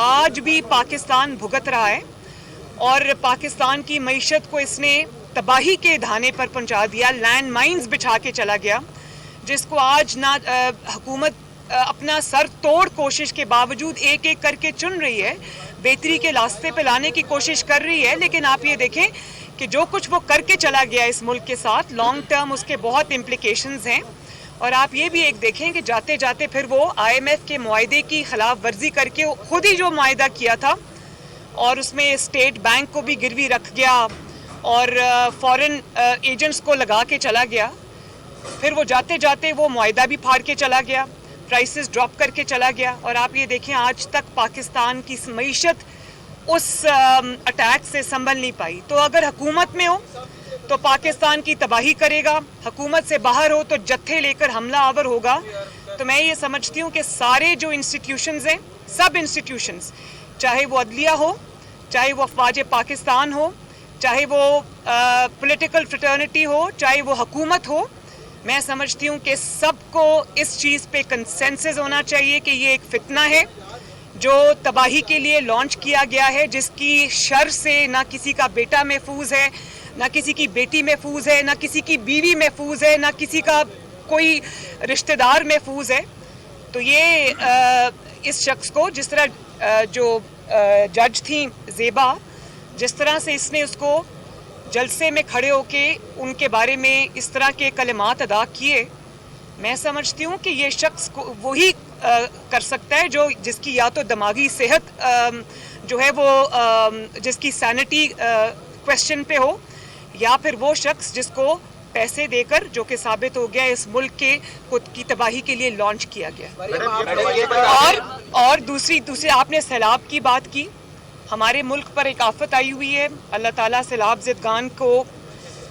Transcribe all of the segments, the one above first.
آج بھی پاکستان بھگت رہا ہے اور پاکستان کی معیشت کو اس نے تباہی کے دھانے پر پہنچا دیا، لینڈ مائنز بچھا کے چلا گیا، جس کو آج نہ حکومت اپنا سر توڑ کوشش کے باوجود ایک ایک کر کے چن رہی ہے، بہتری کے راستے پہ لانے کی کوشش کر رہی ہے، لیکن آپ یہ دیکھیں کہ جو کچھ وہ کر کے چلا گیا اس ملک کے ساتھ لانگ ٹرم اس کے بہت امپلیکیشنز ہیں۔ اور آپ یہ بھی ایک دیکھیں کہ جاتے جاتے پھر وہ IMF کے معاہدے کی خلاف ورزی کر کے خود ہی جو معاہدہ کیا تھا اور اس میں اسٹیٹ بینک کو بھی گروی رکھ گیا اور فورن ایجنٹس کو لگا کے چلا گیا، پھر وہ جاتے جاتے وہ معاہدہ بھی پھاڑ کے چلا گیا، پرائسز ڈراپ کر کے چلا گیا، اور آپ یہ دیکھیں آج تک پاکستان کی معیشت اس اٹیک سے سنبھل نہیں پائی۔ تو اگر حکومت میں ہو تو پاکستان کی تباہی کرے گا، حکومت سے باہر ہو تو جتھے لے کر حملہ آور ہوگا۔ تو میں یہ سمجھتی ہوں کہ سارے جو انسٹیٹیوشنز ہیں، سب انسٹیٹیوشنز، چاہے وہ عدلیہ ہو، چاہے وہ افواج پاکستان ہو، چاہے وہ پولیٹیکل فریٹرنٹی ہو، چاہے وہ حکومت ہو، میں سمجھتی ہوں کہ سب کو اس چیز پہ کنسنسس ہونا چاہیے کہ یہ ایک فتنہ ہے جو تباہی کے لیے لانچ کیا گیا ہے، جس کی شر سے نہ کسی کا بیٹا محفوظ ہے، نہ کسی کی بیٹی محفوظ ہے، نہ کسی کی بیوی محفوظ ہے، نہ کسی کا کوئی رشتہ دار محفوظ ہے۔ تو یہ اس شخص کو جس طرح جو جج تھیں زیبا، جس طرح سے اس نے اس کو جلسے میں کھڑے ہو کے ان کے بارے میں اس طرح کے کلمات ادا کیے، میں سمجھتی ہوں کہ یہ شخص وہی کر سکتا ہے جو جس کی یا تو دماغی صحت جو ہے وہ جس کی سینٹی کوشچن پہ ہو، یا پھر وہ شخص جس کو پیسے دے کر جو کہ ثابت ہو گیا اس ملک کے خود کی تباہی کے لیے لانچ کیا گیا۔ اور دوسری آپ نے سیلاب کی بات کی، ہمارے ملک پر ایک آفت آئی ہوئی ہے، اللہ تعالیٰ سیلاب زدگان کو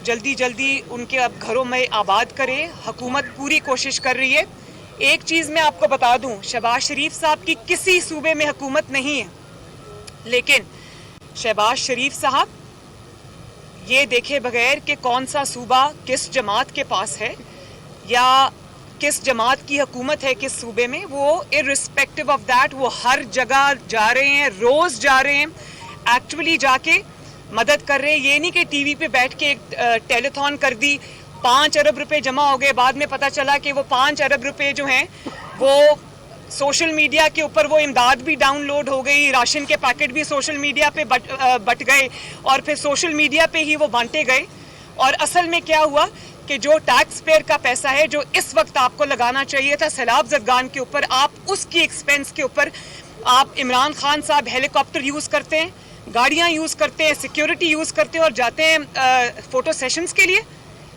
جلدی جلدی ان کے اب گھروں میں آباد کرے، حکومت پوری کوشش کر رہی ہے۔ ایک چیز میں آپ کو بتا دوں، شہباز شریف صاحب کی کسی صوبے میں حکومت نہیں ہے، لیکن شہباز شریف صاحب یہ دیکھے بغیر کہ کون سا صوبہ کس جماعت کے پاس ہے یا کس جماعت کی حکومت ہے کس صوبے میں، وہ ارسپیکٹو آف دیٹ وہ ہر جگہ جا رہے ہیں، روز جا رہے ہیں، ایکچولی جا کے مدد کر رہے ہیں۔ یہ نہیں کہ ٹی وی پہ بیٹھ کے ایک ٹیلی تھون کر دی، 5 ارب روپے جمع ہو گئے، بعد میں پتہ چلا کہ وہ 5 ارب روپے جو ہیں وہ سوشل میڈیا کے اوپر وہ امداد بھی ڈاؤن لوڈ ہو گئی، راشن کے پیکٹ بھی سوشل میڈیا پہ بٹ گئے اور پھر سوشل میڈیا پہ ہی وہ بانٹے گئے، اور اصل میں کیا ہوا کہ جو ٹیکس پیئر کا پیسہ ہے جو اس وقت آپ کو لگانا چاہیے تھا سیلاب زدگان کے اوپر، آپ اس کی ایکسپینس کے اوپر آپ عمران خان صاحب ہیلی کاپٹر یوز کرتے ہیں، گاڑیاں یوز کرتے ہیں، سیکیورٹی یوز کرتے ہیں اور جاتے ہیں فوٹو سیشنز کے لیے۔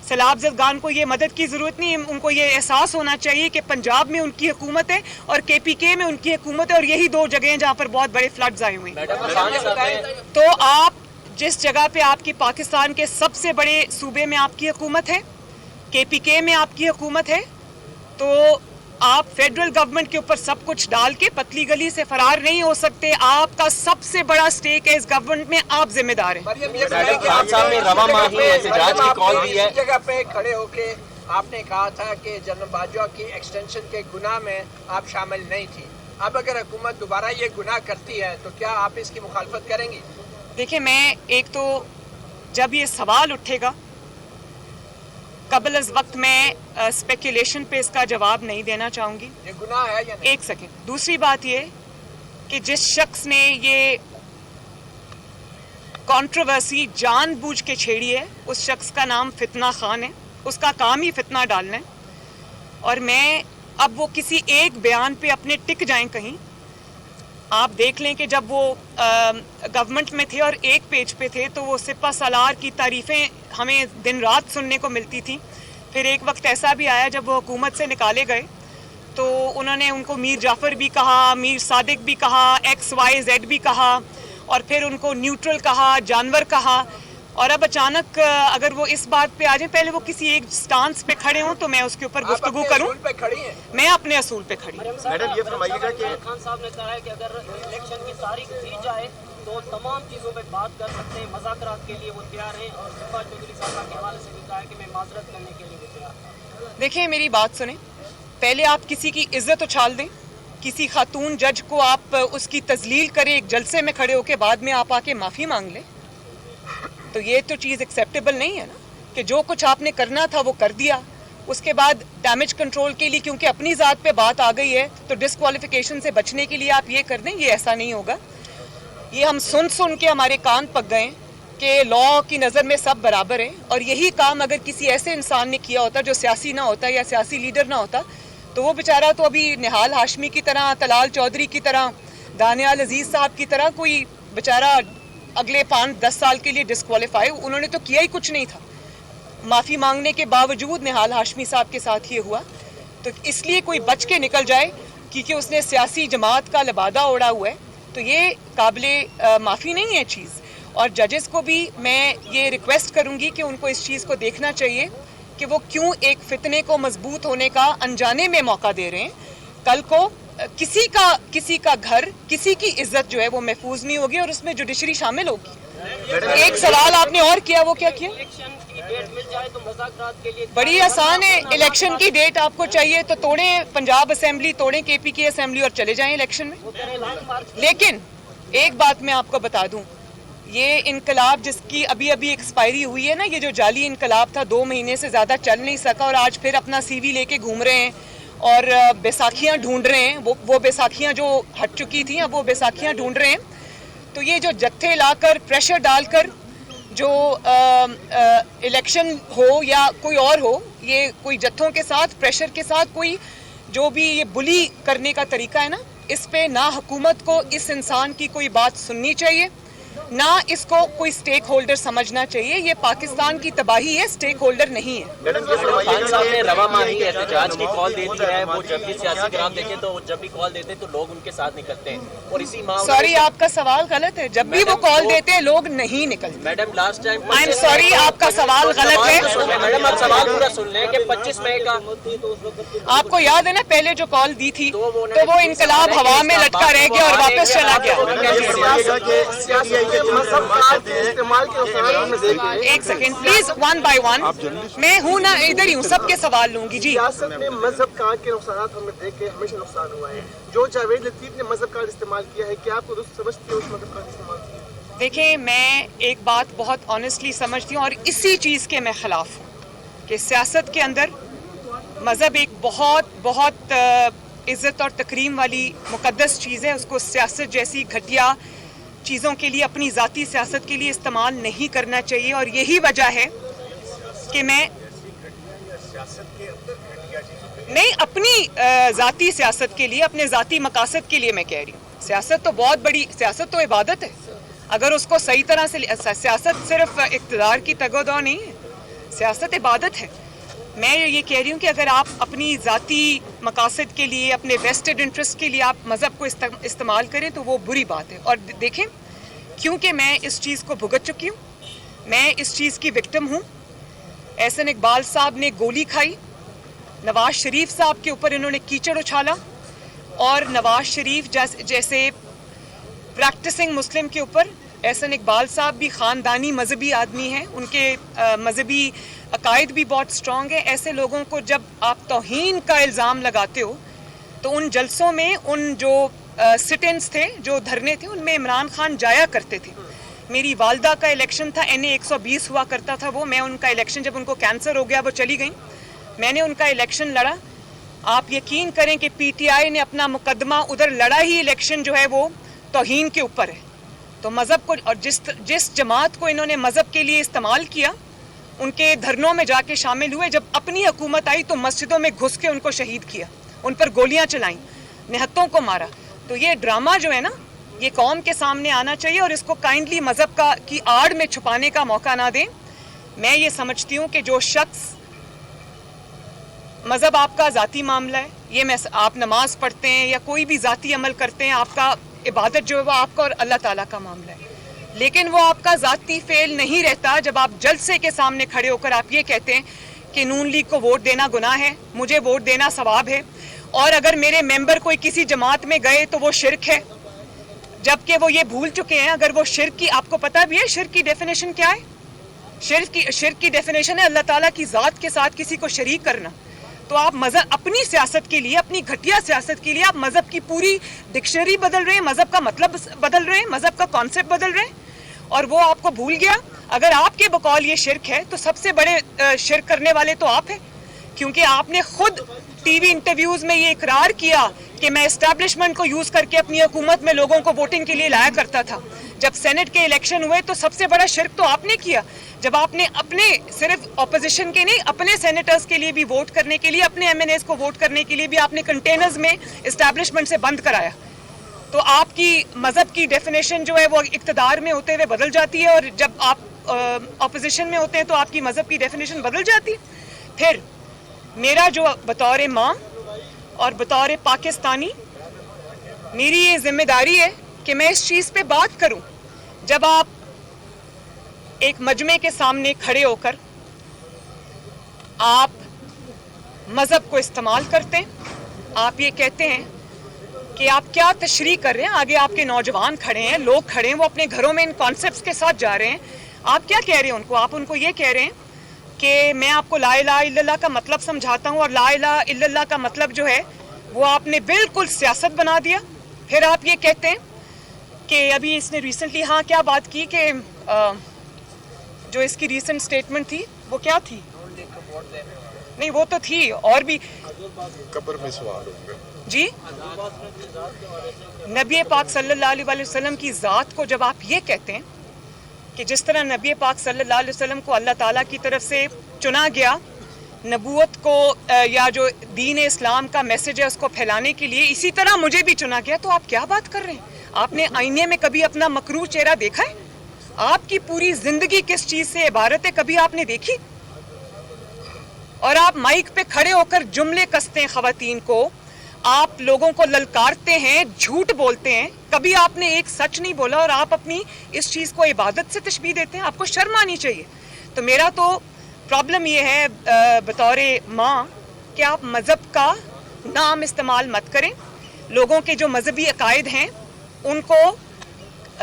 سیلاب زدگان کو یہ مدد کی ضرورت نہیں، ان کو یہ احساس ہونا چاہیے کہ پنجاب میں ان کی حکومت ہے اور KPK میں ان کی حکومت ہے، اور یہی 2 جگہیں جہاں پر بہت بڑے فلڈز آئے ہوئے ہیں۔ تو آپ جس جگہ پہ آپ کی پاکستان کے سب سے بڑے صوبے میں آپ کی حکومت ہے، KPK میں آپ کی حکومت ہے، تو آپ فیڈرل گورنمنٹ کے اوپر سب کچھ ڈال کے پتلی گلی سے فرار نہیں ہو سکتے۔ آپ کا سب سے بڑا سٹیک ہے اس گورنمنٹ میں، آپ ذمہ دار ہیں۔ خان صاحب نے رواں ماہی احتجاج کی کال دی ہے، اس جگہ پہ کھڑے ہو کے آپ نے کہا تھا کہ جنرل باجوہ کی ایکسٹینشن کے گناہ میں آپ شامل نہیں تھی، اب اگر حکومت دوبارہ یہ گناہ کرتی ہے تو کیا آپ اس کی مخالفت کریں گی؟ دیکھیں، میں ایک تو جب یہ سوال اٹھے گا قبل از وقت میں اسپیکولیشن پہ اس کا جواب نہیں دینا چاہوں گی۔ یہ گناہ ہے یا نہیں؟ ایک سیکنڈ، دوسری بات یہ کہ جس شخص نے یہ کنٹروورسی جان بوجھ کے چھیڑی ہے اس شخص کا نام فتنہ خان ہے، اس کا کام ہی فتنہ ڈالنا ہے، اور میں اب وہ کسی ایک بیان پہ اپنے ٹک جائیں کہیں، آپ دیکھ لیں کہ جب وہ گورنمنٹ میں تھے اور ایک پیج پہ تھے تو وہ سپہ سالار کی تعریفیں ہمیں دن رات سننے کو ملتی تھیں، پھر ایک وقت ایسا بھی آیا جب وہ حکومت سے نکالے گئے تو انہوں نے ان کو میر جعفر بھی کہا، میر صادق بھی کہا، XYZ بھی کہا، اور پھر ان کو نیوٹرل کہا، جانور کہا، اور اب اچانک اگر وہ اس بات پہ آ جائیں، پہلے وہ کسی ایک سٹانس پہ کھڑے ہوں تو میں اس کے اوپر گفتگو کروں۔ میں اپنے اصول پہ کھڑی ہوں۔ میڈم یہ فرمائیے گا کہ خان صاحب نے کہا ہے کہ اگر الیکشن کی تاریخ دی جائے تو تمام چیزوں پہ بات کر سکتے ہیں، مذاکرات کے لیے وہ تیار ہیں، اور شفا چودھری صاحبہ کے حوالے سے بھی کہا ہے کہ میں معذرت کرنے کے لیے بھی تیار ہوں۔ دیکھیں، میری بات سنیں، پہلے آپ کسی کی عزت اچھال دیں، किसी खातून जज को आप उसकी तजलील करें एक जलसे में खड़े होकर, बाद में आप आके माफ़ी मांग लें, तो ये तो चीज़ एक्सेप्टेबल नहीं है ना, कि जो कुछ आपने करना था वो कर दिया, उसके बाद डैमेज कंट्रोल के लिए क्योंकि अपनी ज़ात पे बात आ गई है तो डिस्क्वालिफिकेशन से बचने के लिए आप ये कर दें, ये ऐसा नहीं होगा। ये हम सुन के हमारे कान पक गए कि लॉ की नज़र में सब बराबर हैं, और यही काम अगर किसी ऐसे इंसान ने किया होता जो सियासी ना होता या सियासी लीडर ना होता, तो वो बेचारा तो अभी निहाल हाशमी की तरह, तलाल चौधरी की तरह, दानियाल अजीज़ साहब की तरह कोई बेचारा अगले 5-10 साल के लिए डिस्क्वालीफाई, उन्होंने तो किया ही कुछ नहीं था। माफ़ी मांगने के बावजूद निहाल हाशमी साहब के साथ ये हुआ, तो इसलिए कोई बच के निकल जाए क्योंकि उसने सियासी जमात का लिबादा ओढ़ा हुआ है, तो ये काबिले माफ़ी नहीं है चीज़। और जजेस को भी मैं ये रिक्वेस्ट करूँगी कि उनको इस चीज़ को देखना चाहिए कि वो क्यों एक फितने को मजबूत होने का अनजाने में मौका दे रहे हैं। कल को किसी का घर, किसी की इज्जत जो है वो महफूज नहीं होगी और उसमें जुडिशरी शामिल होगी। एक सवाल आपने और किया, वो क्या किया? इलेक्शन की डेट मिल जाए तो मुज़ाकरात के लिए बड़ी आसान है, इलेक्शन की डेट आपको चाहिए तो तोड़ें पंजाब असेंबली, तोड़ें KP की असेंबली और चले जाएं इलेक्शन में। लेकिन एक बात मैं आपको बता दूं, ये इनकलाब जिसकी अभी अभी एक्सपायरी हुई है ना, ये जो जाली इनकलाब था 2 महीने से ज़्यादा चल नहीं सका और आज फिर अपना CV लेके घूम रहे हैं और बैसाखियाँ ढूंढ रहे हैं, वो बैसाखियाँ जो हट चुकी थी अब वो बैसाखियाँ ढूंढ रहे हैं। तो ये जो जत्थे लाकर प्रेशर डालकर जो इलेक्शन हो या कोई और हो, ये कोई जत्थों के साथ प्रेशर के साथ कोई जो भी ये बुली करने का तरीका है ना, इस पे ना हुकूमत को इस इंसान की कोई बात सुननी चाहिए, ना इसको कोई स्टेक होल्डर समझना चाहिए। ये पाकिस्तान की तबाही है, स्टेक होल्डर नहीं है। खान साहब ने रवा माही एहतजाज की कॉल दे दी है, वो जब भी सियासी ग्राम देखें तो जब भी कॉल देते हैं तो लोग उनके साथ निकलते हैं, और इसी सॉरी आपका सवाल गलत है, जब भी वो कॉल देते हैं लोग नहीं निकलते। Madam last time I am sorry, आपका सवाल गलत है। मैडम आप सवाल पूरा सुन लें कि 25 मई का आपको याद है ना पहले जो कॉल दी थी तो वो इनकलाब हवा में लटका रह गया और वापस चला गया। एक सेकेंड प्लीज, 1 by 1। मैं हूँ ना, इधर ही हूँ, सबके सवाल लूंगी जी। सियासत में मजहब कार्ड के नुकसान हमने देखे, हमेशा नुकसान हुआ है। जो जावेद लतीफ ने मजहब कार्ड इस्तेमाल किया है, क्या आपको दुरुस्त समझती है उस मजहब कार्ड इस्तेमाल किया? देखें, मैं एक बात बहुत ऑनेस्टली समझती हूँ और इसी चीज़ के मैं ख़िलाफ़ हूँ कि सियासत के अंदर मज़हब एक बहुत इज़्ज़त और तकरीम वाली मुक़द्दस चीज़ है। उसको सियासत जैसी घटिया चीज़ों के लिए, अपनी ज़ाती सियासत के लिए इस्तेमाल नहीं करना चाहिए। और यही वजह है कि मैं नहीं, अपनी ज़ाती सियासत के लिए, अपने ज़ाती मकासद के लिए मैं कह रही हूँ। सियासत तो बहुत बड़ी, सियासत तो इबादत है, अगर उसको सही तरह से, सियासत सिर्फ इक़्तिदार की तगोदौ नहीं है, सियासत इबादत है। मैं ये कह रही हूँ कि अगर आप अपनी ज़ाती मकासद के लिए, अपने वेस्टेड इंटरेस्ट के लिए आप मज़हब को इस्तेमाल करें तो वो बुरी बात है। और देखें, क्योंकि मैं इस चीज़ को भुगत चुकी हूँ, मैं इस चीज़ की विक्टिम हूँ। एहसन इकबाल साहब ने गोली खाई, नवाज शरीफ साहब के ऊपर इन्होंने कीचड़ उछाला, और नवाज शरीफ जैसे प्रैक्टिसिंग मुस्लिम के ऊपर एहसन इकबाल साहब भी ख़ानदानी मजहबी आदमी हैं, उनके मजहबी अकायद भी बहुत स्ट्रॉन्ग है। ऐसे लोगों को जब आप तौहीन का इल्ज़ाम लगाते हो तो उन जलसों में, उन जो सिट-इन्स थे, जो धरने थे, उनमें इमरान खान जाया करते थे। मेरी वालदा का इलेक्शन था, NA 120 हुआ करता था वो, मैं उनका इलेक्शन, जब उनको कैंसर हो गया वो चली गई, मैंने उनका इलेक्शन लड़ा। आप यकीन करें कि PTI ने अपना मुकदमा उधर लड़ा ही, इलेक्शन जो है वो तौहीन के ऊपर है। तो मज़हब को, और जिस जमात को इन्होंने मज़हब के लिए इस्तेमाल किया, उनके धरनों में जाके शामिल हुए। जब अपनी हुकूमत आई तो मस्जिदों में घुस के उनको शहीद किया, उन पर गोलियां चलाईं, निहत्तों को मारा। तो ये ड्रामा जो है ना, ये कौम के सामने आना चाहिए और इसको काइंडली मज़हब की आड़ में छुपाने का मौका ना दें। मैं ये समझती हूँ कि जो शख्स, मज़हब आपका ज़ाती मामला है, ये मैं, आप नमाज पढ़ते हैं या कोई भी ज़ाती अमल करते हैं, आपका इबादत जो है वो आपका और अल्लाह ताला का मामला है, लेकिन वो आपका ज़ाती फेल नहीं रहता जब आप जलसे के सामने खड़े होकर आप ये कहते हैं कि नून लीग को वोट देना गुनाह है, मुझे वोट देना सवाब है, और अगर मेरे मेंबर कोई किसी जमात में गए तो वो शिरक है, जबकि वो ये भूल चुके हैं। अगर वो शिरक की, आपको पता भी है शिरक की डेफिनेशन क्या है? शिरक की डेफिनेशन है अल्लाह ताला की ज़ात के साथ किसी को शरीक करना। तो आप मजहब अपनी सियासत के लिए, अपनी घटिया सियासत के लिए आप मजहब की पूरी डिक्शनरी बदल रहे हैं, मजहब का मतलब बदल रहे हैं, मजहब का कॉन्सेप्ट बदल रहे हैं, और वो आपको भूल गया। अगर आपके बकौल ये शिरक है तो सबसे बड़े शिरक करने वाले तो आप हैं, क्योंकि आपने खुद टीवी इंटरव्यूज में ये इकरार किया कि मैं एस्टैब्लिशमेंट को यूज करके अपनी हुकूमत में लोगों को वोटिंग के लिए लाया करता था। जब सेनेट के इलेक्शन हुए तो सबसे बड़ा शिरक तो आपने किया, जब आपने अपने सिर्फ ऑपोजिशन के नहीं, अपने सेनेटर्स के लिए भी वोट करने के लिए, अपने एमएनएस को वोट करने के लिए भी आपने कंटेनर्स में एस्टैब्लिशमेंट से बंद कराया। तो आपकी मजहब की डेफिनेशन जो है वो इक्तदार में होते हुए बदल जाती है, और जब आप ऑपोजिशन में होते हैं तो आपकी मजहब की डेफिनेशन बदल जाती है। फिर मेरा जो बतौर माँ और बतौर पाकिस्तानी मेरी ये जिम्मेदारी है कि मैं इस चीज़ पे बात करूं। जब आप एक मजमे के सामने खड़े होकर आप मजहब को इस्तेमाल करते हैं, आप ये कहते हैं कि आप क्या तशरीह कर रहे हैं, आगे आपके नौजवान खड़े हैं, लोग खड़े हैं, वो अपने घरों में इन कॉन्सेप्ट्स के साथ जा रहे हैं, आप क्या कह रहे हैं उनको? आप उनको ये कह रहे हैं कि मैं आपको ला इलाहा इल्लल्लाह का मतलब समझाता हूँ, और ला इलाहा इल्लल्लाह का मतलब जो है वो आपने बिल्कुल सियासत बना दिया। फिर आप ये कहते हैं कि अभी इसने रिसेंटली क्या बात की कि जो इसकी रिसेंट स्टेटमेंट थी वो क्या थी? नहीं, वो तो थी, और भी कब्र में सवाल होंगे जी। नबी पाक सल्लल्लाहु अलैहि वसल्लम की ज़ात को जब आप ये कहते हैं कि जिस तरह नबी पाक सल्लल्लाहु अलैहि वसल्लम को अल्लाह ताला की तरफ से चुना गया नबूवत को या जो दीन इस्लाम का मैसेज है उसको फैलाने के लिए, इसी तरह मुझे भी चुना गया, तो आप क्या बात कर रहे हैं? आपने आईने में कभी अपना मकरूह चेहरा देखा है? आपकी पूरी जिंदगी किस चीज़ से इबारत है, कभी आपने देखी? और आप माइक पे खड़े होकर जुमले कसते हैं ख़वातीन को, आप लोगों को ललकारते हैं, झूठ बोलते हैं, कभी आपने एक सच नहीं बोला, और आप अपनी इस चीज़ को इबादत से तशबीह देते हैं। आपको शर्म आनी चाहिए। तो मेरा तो प्रॉब्लम ये है बतौर माँ कि आप मज़हब का नाम इस्तेमाल मत करें, लोगों के जो मजहबी अकायद हैं उनको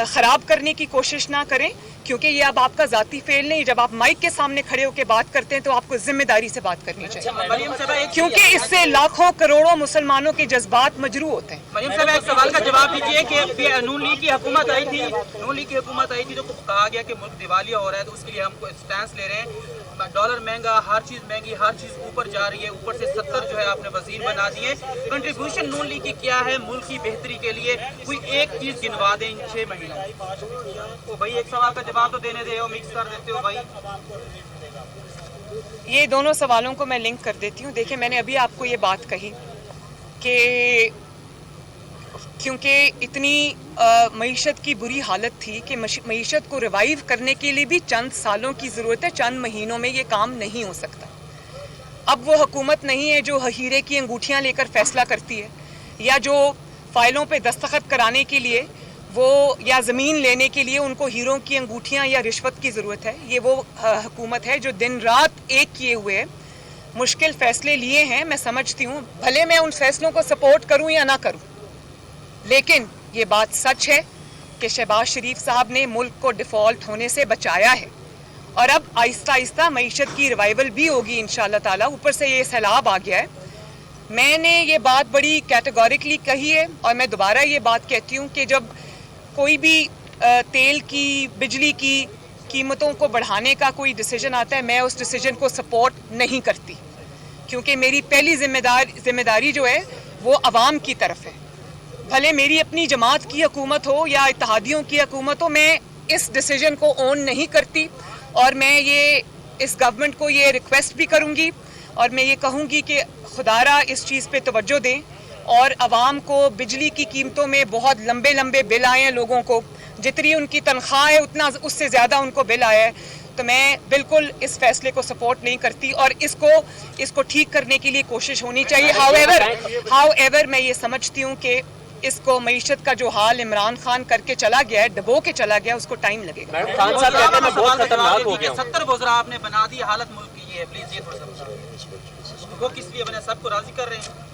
ख़राब करने की कोशिश ना करें, क्योंकि ये अब आपका ज़ाती फेल नहीं। जब आप माइक के सामने खड़े होकर बात करते हैं तो आपको जिम्मेदारी से बात करनी चाहिए, क्योंकि इससे लाखों करोड़ों मुसलमानों के जज्बात मजरू होते हैं। मरियम साहब, एक सवाल का जवाब दीजिए कि नून लीग की हुकूमत आई थी, तो कहा गया कि मुल्क दिवालिया हो रहा है, तो उसके लिए हम स्टैंड ले रहे हैं, डॉलर महंगा, हर चीज़ महंगी, हर चीज़ ऊपर जा रही है, ऊपर से 70 जो है आपने वजीर बना दिए। कंट्रीब्यूशन नून लीग की क्या है मुल्क की बेहतरी के लिए? कोई एक चीज़ गिनवा दें इन 6 महीनों। तो भाई एक सवाल का जवाब तो देने दे हो, मिक्स कर देते हो भाई। ये दोनों सवालों को मैं लिंक कर देती हूँ। देखिए, मैंने अभी आपको ये बात कही कि क्योंकि इतनी मईशत की बुरी हालत थी कि मईशत को रिवाइव करने के लिए भी चंद सालों की ज़रूरत है, चंद महीनों में ये काम नहीं हो सकता। अब वो हुकूमत नहीं है जो हीरे की अंगूठियाँ लेकर फैसला करती है, या जो फाइलों पे दस्तखत कराने के लिए वो, या ज़मीन लेने के लिए उनको हीरों की अंगूठियाँ या रिश्वत की ज़रूरत है। ये वो हुकूमत है जो दिन रात एक किए हुए मुश्किल फ़ैसले लिए हैं। मैं समझती हूँ, भले मैं उन फैसलों को सपोर्ट करूँ या ना करूँ, लेकिन ये बात सच है कि शहबाज शरीफ साहब ने मुल्क को डिफ़ॉल्ट होने से बचाया है, और अब आहिस्ता आहिस्ता मईशत की रिवाइवल भी होगी इंशाअल्लाह ताला। ऊपर से ये सैलाब आ गया है। मैंने ये बात बड़ी कैटेगोरिकली कही है, और मैं दोबारा ये बात कहती हूँ कि जब कोई भी तेल की, बिजली की कीमतों को बढ़ाने का कोई डिसीजन आता है, मैं उस डिसीजन को सपोर्ट नहीं करती, क्योंकि मेरी पहली जिम्मेदारी जो है वो अवाम की तरफ है। भले मेरी अपनी जमात की हुकूमत हो या इत्तेहादियों की हुकूमत हो, मैं इस डिसीजन को ओन नहीं करती, और मैं ये इस गवर्नमेंट को ये रिक्वेस्ट भी करूँगी, और मैं ये कहूँगी कि खुदारा इस चीज़ पे तवज्जो दें, और आवाम को बिजली की कीमतों में बहुत लंबे लंबे बिल आए हैं, लोगों को जितनी उनकी तनख्वाह है उतना उससे ज़्यादा उनको बिल आया है। तो मैं बिल्कुल इस फैसले को सपोर्ट नहीं करती, और इसको ठीक करने के लिए कोशिश होनी चाहिए। हाउएवर मैं ये समझती हूँ कि इसको मईशत का जो हाल इमरान खान करके चला गया है, डबो के चला गया, उसको टाइम लगेगा। खान साहब कहते हैं मैं बहुत खतरनाक हो गया हूं। 70 वज़रा आपने बना दी, हालत मुल्क की ये है, प्लीज ये थोड़ा सा वो किस लिए बने, सबको राजी कर रहे हैं?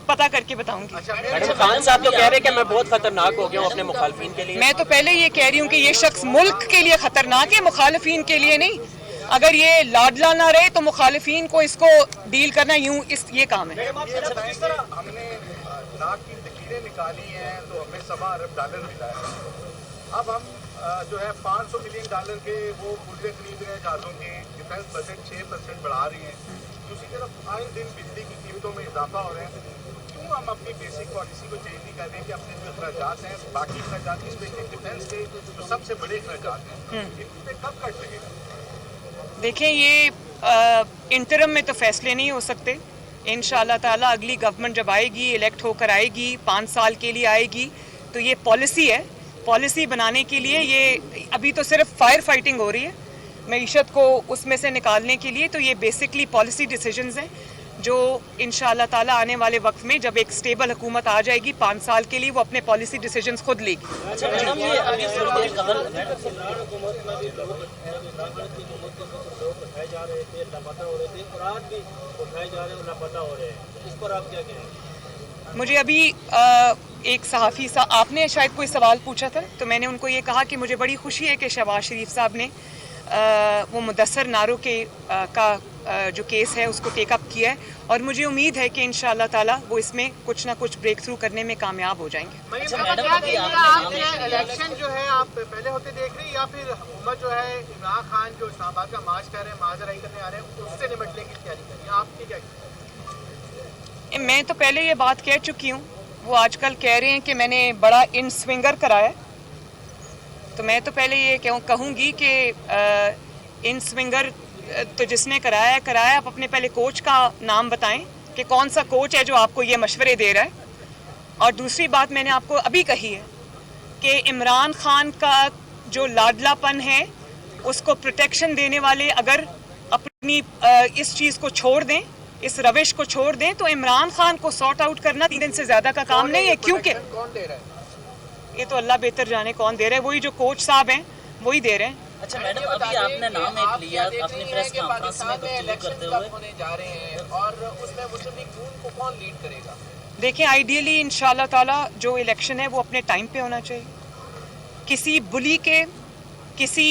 पता करके बताऊंगी। मैडम, खान साहब तो कह रहे हैं कि मैं बहुत खतरनाक हो गया हूं अपने मुखालफिन के लिए। मैं तो पहले ये कह रही हूँ कि ये शख्स मुल्क के लिए खतरनाक है, मुखालफिन के लिए नहीं। अगर ये लाडला ना रहे तो मुखालिफिन को इसको डील करना ये काम है। हमने लाख की लकीरें निकाली हैं तो हमें $1.25 अरब मिला है। अब हम जो है $500 मिलियन के वो पुर्जे खरीद रहे हैं जहाज़ों के, डिफेंस बजट 6% बढ़ा रही हैं। दूसरी तरफ आए दिन बिजली की कीमतों में इजाफा हो रहा है। क्यों हम अपनी बेसिक पॉलिसी को चेंज नहीं कर रहे कि अपने जो अखराजात हैं, बाकी अखराजात स्पेशली डिफेंस के जो सबसे बड़े अखराजात हैं, इन पे कब कट लगेगा? देखें, ये इंटरम में तो फैसले नहीं हो सकते। इंशाअल्लाह ताला अगली गवर्नमेंट जब आएगी, इलेक्ट होकर आएगी, 5 साल के लिए आएगी, तो ये पॉलिसी है। पॉलिसी बनाने के लिए ये अभी तो सिर्फ फायर फाइटिंग हो रही है मईशत को उसमें से निकालने के लिए, तो ये बेसिकली पॉलिसी डिसीजंस हैं जो इंशाअल्लाह ताला आने वाले वक्त में जब एक स्टेबल हुकूमत आ जाएगी 5 साल के लिए, वो अपने पॉलिसी डिसीजंस खुद लेगी। अच्छा मैडम, ये अभी थोड़ी देर कमल मुझे अभी एक सहाफ़ी साहब, आपने शायद कोई सवाल पूछा था, तो मैंने उनको ये कहा कि मुझे बड़ी खुशी है कि शहबाज शरीफ साहब ने वो मुदस्सर नारों के जो केस है उसको टेक अप किया है, और मुझे उम्मीद है कि इंशाअल्लाह ताला वो इसमें कुछ ना कुछ ब्रेक थ्रू करने में कामयाब हो जाएंगे। अच्छा मैडम, अभी आपने इलेक्शन जो है आप पहले होते देख रहे हैं या फिर हुकूमत जो है इमरान खान जो इस्लामाबाद का मार्च कर रहे हैं, माजराई करने आ रहे हैं, उससे निपटने की तैयारी कर रही है, आपकी क्या? मैं तो पहले ये बात कह चुकी हूँ, वो आजकल कह रहे हैं कि मैंने बड़ा इन स्विंगर कराया, तो मैं तो पहले ये कहूँगी कि इन स्विंगर तो जिसने कराया, आप अपने पहले कोच का नाम बताएं कि कौन सा कोच है जो आपको ये मशवरे दे रहा है। और दूसरी बात मैंने आपको अभी कही है कि इमरान खान का जो लाडलापन है उसको प्रोटेक्शन देने वाले अगर अपनी इस चीज़ को छोड़ दें, इस रविश को छोड़ दें, तो इमरान खान को सॉर्ट आउट करना 3 दिन से ज़्यादा का काम नहीं है, क्योंकि कौन दे रहा है? ये तो अल्लाह बेहतर जाने कौन दे रहा है, वही जो कोच साहब हैं वही दे रहे हैं। अच्छा मैडम, अभी आपने नाम एक लिया अपनी प्रेस कॉन्फ्रेंस में गुफ्तगू करते हुए, होने जा रहे हैं और उसमें मुस्लिम लीग नून को कौन लीड करेगा? देखें, आइडियली इंशाअल्लाह ताला जो इलेक्शन है वो अपने टाइम पे होना चाहिए। किसी बुली के, किसी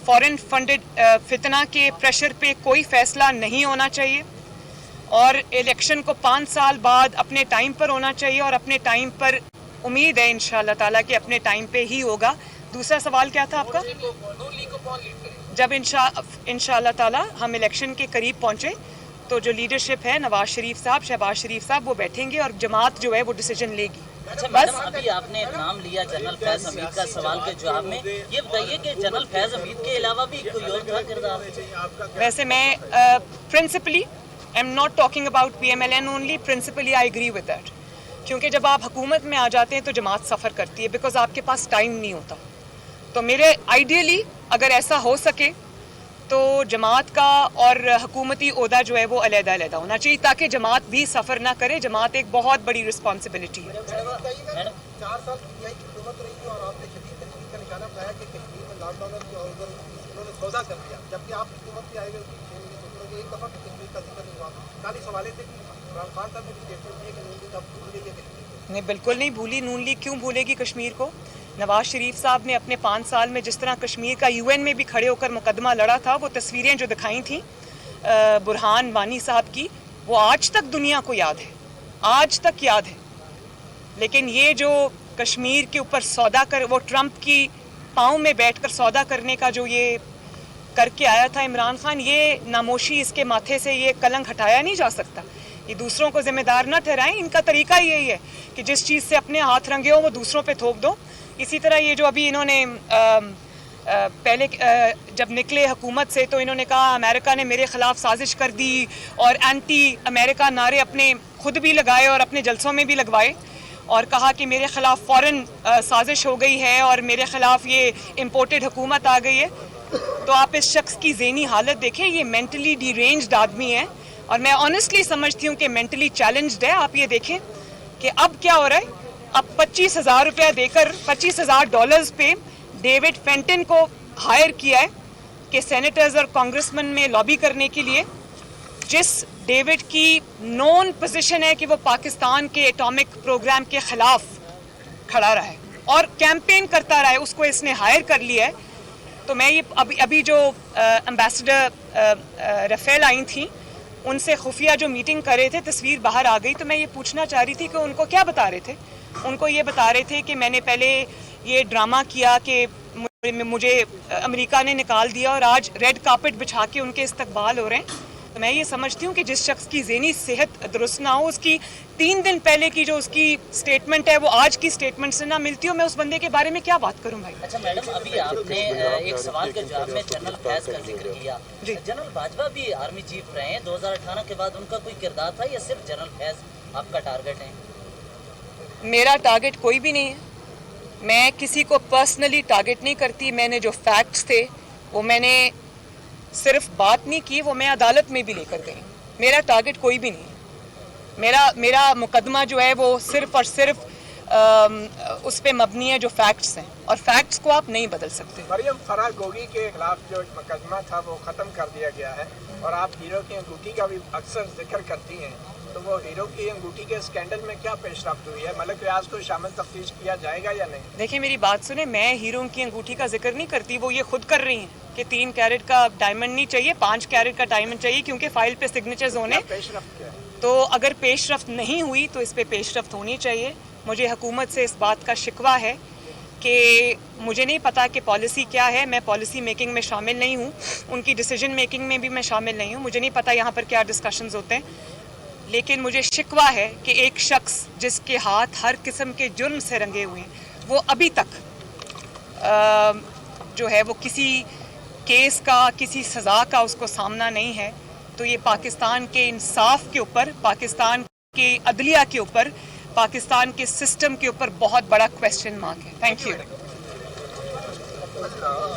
फॉरेन फंडेड फितना के प्रेशर पे कोई फैसला नहीं होना चाहिए, और इलेक्शन को 5 साल बाद अपने टाइम पर होना चाहिए, और अपने टाइम पर उम्मीद है इंशाअल्लाह ताला कि अपने टाइम पे ही होगा। दूसरा सवाल क्या था आपका? नून लीग को कौन लीड करेगा? जब इंशाअल्लाह ताला हम इलेक्शन के करीब पहुंचे तो जो लीडरशिप है, नवाज शरीफ साहब, शहबाज शरीफ साहब, वो बैठेंगे और जमात जो है वो डिसीजन लेगी। अच्छा मैडम, अभी आपने नाम लिया जनरल फैज हमीद का, सवाल के जवाब में ये बताइए कि जनरल फैज हमीद के अलावा भी कोई और था किरदार? वैसे मैं principally I am not talking about PMLN only, principally I agree with that, क्योंकि जब आप हुकूमत में आ जाते हैं तो जमात सफ़र करती है, बिकॉज आपके पास टाइम नहीं होता। तो मेरे आइडियली अगर ऐसा हो सके तो जमात का और हुकूमती ओहदा जो है वो अलग-अलग होना चाहिए, ताकि जमात भी सफ़र ना करे। जमात एक बहुत बड़ी रिस्पॉन्सिबिलिटी है। 4 साल की हुकूमत रही थी और आपने शदीद तनकीद का निशाना बनाया कि कश्मीर में लॉकडाउन उन्होंने सौदा कर दिया, जबकि आप हुकूमत में आएगा एक दफ़ा कश्मीर का जिक्र नहीं हुआ। कल इस हवाले से इमरान खान साहब ने भी स्टेटमेंट दिया कि नून लीग अब भूल गई है कश्मीर। नहीं, बिल्कुल नहीं भूली। नून लीग क्यों भूलेगी कश्मीर को? नवाज शरीफ साहब ने अपने 5 साल में जिस तरह कश्मीर का UN में भी खड़े होकर मुकदमा लड़ा था, वो तस्वीरें जो दिखाई थी बुरहान वानी साहब की, वो आज तक दुनिया को याद है, आज तक याद है। लेकिन ये जो कश्मीर के ऊपर सौदा कर, वो ट्रंप की पाँव में बैठकर सौदा करने का जो ये करके आया था इमरान खान, ये नामोशी इसके माथे से ये कलंक हटाया नहीं जा सकता। ये दूसरों को जिम्मेदार न ठहराएं, इनका तरीका यही है कि जिस चीज़ से अपने हाथ रंगे हो वो दूसरों पे थोप दो। इसी तरह ये जो अभी इन्होंने पहले जब निकले हुकूमत से तो इन्होंने कहा अमेरिका ने मेरे ख़िलाफ़ साजिश कर दी, और एंटी अमेरिका नारे अपने खुद भी लगाए और अपने जलसों में भी लगवाए, और कहा कि मेरे ख़िलाफ़ फ़ौरन साजिश हो गई है और मेरे ख़िलाफ़ ये इम्पोर्टेड हुकूमत आ गई है। तो आप इस शख्स की ज़हनी हालत देखें, ये मेंटली डिरेंज्ड आदमी है, और मैं ऑनेस्टली समझती हूँ कि मेंटली चैलेंज्ड है। आप ये देखें कि अब क्या हो रहा है, अब 25,000 रुपया देकर $25,000 पे डेविड फेंटन को हायर किया है कि सेनेटर्स और कांग्रेसमैन में लॉबी करने के लिए, जिस डेविड की नोन पोजीशन है कि वो पाकिस्तान के एटॉमिक प्रोग्राम के ख़िलाफ़ खड़ा रहा है और कैंपेन करता रहा है, उसको इसने हायर कर लिया है। تو میں یہ ابھی جو امبیسڈر رفیل آئی تھیں ان سے خفیہ جو میٹنگ کر رہے تھے تصویر باہر آ گئی, تو میں یہ پوچھنا چاہ رہی تھی کہ ان کو کیا بتا رہے تھے. ان کو یہ بتا رہے تھے کہ میں نے پہلے یہ ڈرامہ کیا کہ مجھے امریکہ نے نکال دیا اور آج ریڈ کارپٹ بچھا کے ان کے استقبال ہو رہے ہیں. تو میں یہ سمجھتی ہوں کہ جس شخص کی ذہنی صحت درست نہ ہو, اس کی 3 دن پہلے کی جو اس کی سٹیٹمنٹ ہے وہ آج کی سٹیٹمنٹ سے نہ ملتی ہو, میں اس بندے کے بارے میں کیا بات کروں بھائی. اچھا میڈم, ابھی آپ نے ایک سوال کے جواب میں جنرل فیض کا ذکر کیا. جنرل باجوہ بھی آرمی چیف رہے ہیں, 2018 کے بعد ان کا کوئی کردار تھا یا صرف جنرل فیض آپ کا ٹارگٹ ہے؟ میرا ٹارگٹ کوئی بھی نہیں ہے, میں کسی کو پرسنلی ٹارگٹ نہیں کرتی. میں نے جو فیکٹس تھے وہ میں نے صرف بات نہیں کی, وہ میں عدالت میں بھی لے کر گئی. میرا ٹارگٹ کوئی بھی نہیں ہے. میرا مقدمہ جو ہے وہ صرف اور صرف اس پہ مبنی ہے جو فیکٹس ہیں, اور فیکٹس کو آپ نہیں بدل سکتے. مریم فرح گوگی کے خلاف جو مقدمہ تھا وہ ختم کر دیا گیا ہے, اور آپ ہیرو کی انگوٹھی کا بھی اکثر ذکر کرتی ہیں, تو وہ ہیرو کی انگوٹھی کے اسکینڈل میں کیا پیش رفت ہوئی ہے؟ ملک ریاض کو شامل تفتیش کیا جائے گا یا نہیں؟ دیکھیں میری بات سنیں, میں ہیرو کی انگوٹھی کا ذکر نہیں کرتی, وہ یہ خود کر رہی ہیں کہ 3 کیرٹ کا ڈائمنڈ نہیں چاہیے, 5 کیرٹ کا ڈائمنڈ چاہیے, کیونکہ فائل پہ سگنیچرز ہونے. پیش رفت کیا ہے؟ تو اگر پیش رفت نہیں ہوئی تو اس پہ پیش رفت ہونی چاہیے. مجھے حکومت سے اس بات کا شکوہ ہے کہ مجھے نہیں پتا کہ پالیسی کیا ہے, میں پالیسی میکنگ میں شامل نہیں ہوں, ان کی ڈیسیجن میکنگ میں بھی میں شامل نہیں ہوں, مجھے نہیں پتا یہاں پر کیا ڈسکشنز ہوتے ہیں. لیکن مجھے شکوہ ہے کہ ایک شخص جس کے ہاتھ ہر قسم کے جرم سے رنگے ہوئے ہیں, وہ ابھی تک جو ہے وہ کسی کیس کا, کسی سزا کا اس کو سامنا نہیں ہے. تو یہ پاکستان کے انصاف کے اوپر, پاکستان کے عدلیہ کے اوپر, پاکستان کے سسٹم کے اوپر بہت بڑا کویسچن مارک ہے. Thank you. السلام